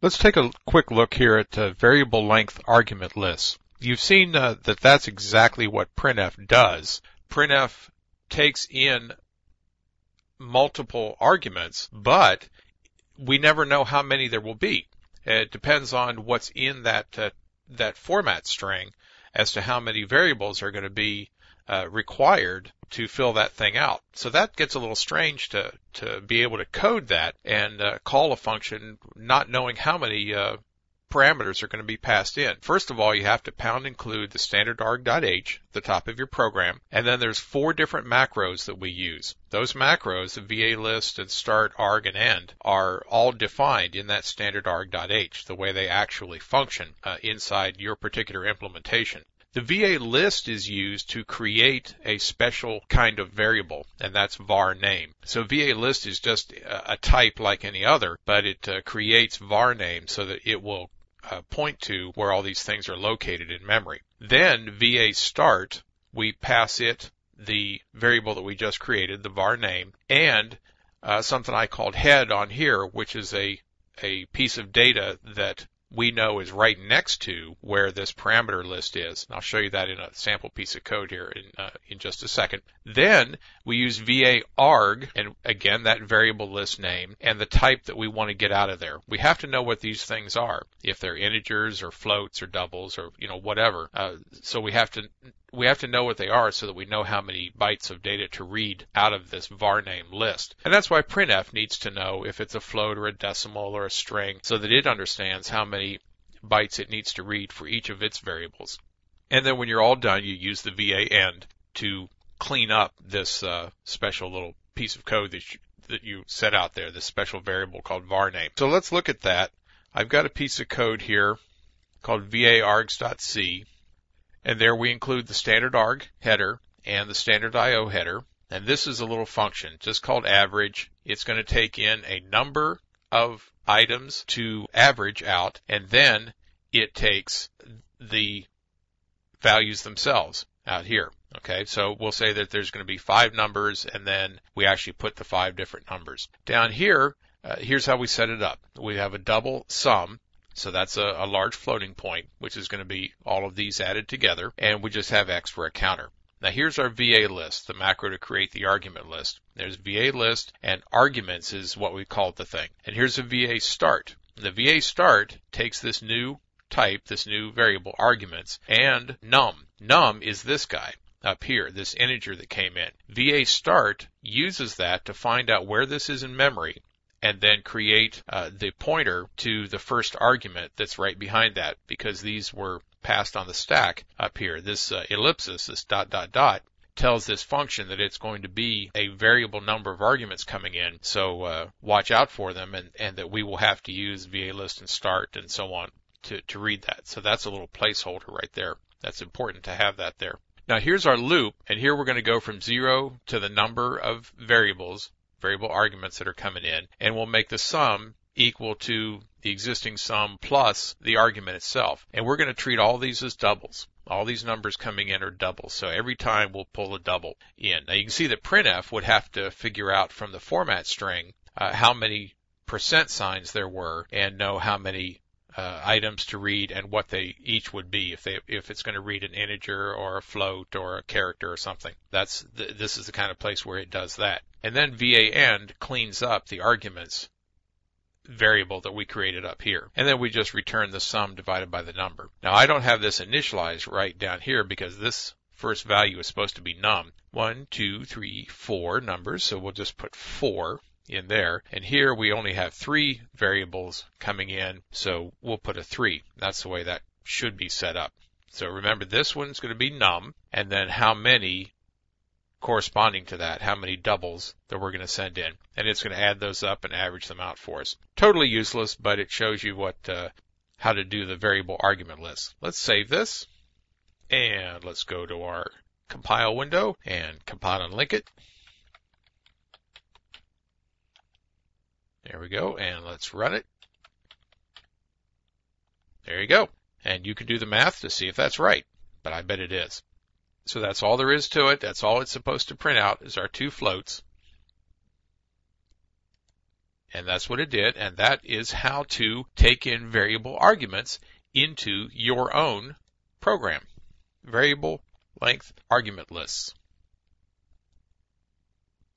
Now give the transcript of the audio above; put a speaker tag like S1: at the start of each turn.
S1: Let's take a quick look here at variable length argument lists. You've seen that that's exactly what printf does. Printf takes in multiple arguments, but we never know how many there will be. It depends on what's in that format string as to how many variables are going to be required to fill that thing out. So that gets a little strange to be able to code that and call a function not knowing how many parameters are going to be passed in. First of all, you have to pound include the standard arg.h at the top of your program, and then there's 4 different macros that we use. Those macros, the VA list and start, arg, and end, are all defined in that standard arg.h, the way they actually function inside your particular implementation. The VA list is used to create a special kind of variable, and that's var name. So VA list is just a type like any other, but it creates var name so that it will point to where all these things are located in memory. Then VA start, we pass it the variable that we just created, the var name, and something I called head on here, which is a piece of data that we know is right next to where this parameter list is. And I'll show you that in a sample piece of code here in just a second. Then we use VA arg, and again, that variable list name, and the type that we want to get out of there. We have to know what these things are, if they're integers or floats or doubles or, whatever. So we have to know what they are so that we know how many bytes of data to read out of this var name list. And that's why printf needs to know if it's a float or a decimal or a string so that it understands how many bytes it needs to read for each of its variables. And then when you're all done, you use the VA end to clean up this special little piece of code that you set out there, this special variable called var name. So let's look at that. I've got a piece of code here called vargs.c. And there we include the standard arg header and the standard IO header. And this is a little function just called average. It's going to take in a number of items to average out, and then it takes the values themselves out here. Okay, so we'll say that there's going to be 5 numbers, and then we actually put the 5 different numbers. Down here, here's how we set it up. We have a double sum. So that's a large floating point, which is going to be all of these added together, and we just have X for a counter. Now here's our VA list, the macro to create the argument list. There's VA list, and arguments is what we called the thing. And here's a VA start. The VA start takes this new type, this new variable, arguments, and num. Num is this guy up here, this integer that came in. VA start uses that to find out where this is in memory, and then create the pointer to the first argument that's right behind that, because these were passed on the stack up here. This ellipsis, this ... tells this function that it's going to be a variable number of arguments coming in. So watch out for them, and that we will have to use VA list and start and so on to read that. So that's a little placeholder right there. That's important to have that there. Now here's our loop, and here we're going to go from 0 to the number of variable arguments that are coming in, and we'll make the sum equal to the existing sum plus the argument itself. And we're going to treat all these as doubles. All these numbers coming in are doubles, so every time we'll pull a double in. Now you can see that printf would have to figure out from the format string how many percent signs there were and know how many items to read and what they each would be if it's going to read an integer or a float or a character or something. This is the kind of place where it does that. And then VA end cleans up the arguments variable that we created up here. And then we just return the sum divided by the number. Now I don't have this initialized right down here because this first value is supposed to be num. 1, 2, 3, 4 numbers, so we'll just put 4 in there. And here we only have 3 variables coming in, so we'll put a 3. That's the way that should be set up. So remember, this one's going to be num, and then how many corresponding to that, how many doubles that we're going to send in. And it's going to add those up and average them out for us. Totally useless, but it shows you how to do the variable argument list. Let's save this, and let's go to our compile window and compile and link it. There we go, and let's run it. There you go. And you can do the math to see if that's right, but I bet it is. So that's all there is to it. That's all it's supposed to print out is our 2 floats. And that's what it did, and that is how to take in variable arguments into your own program. Variable length argument lists.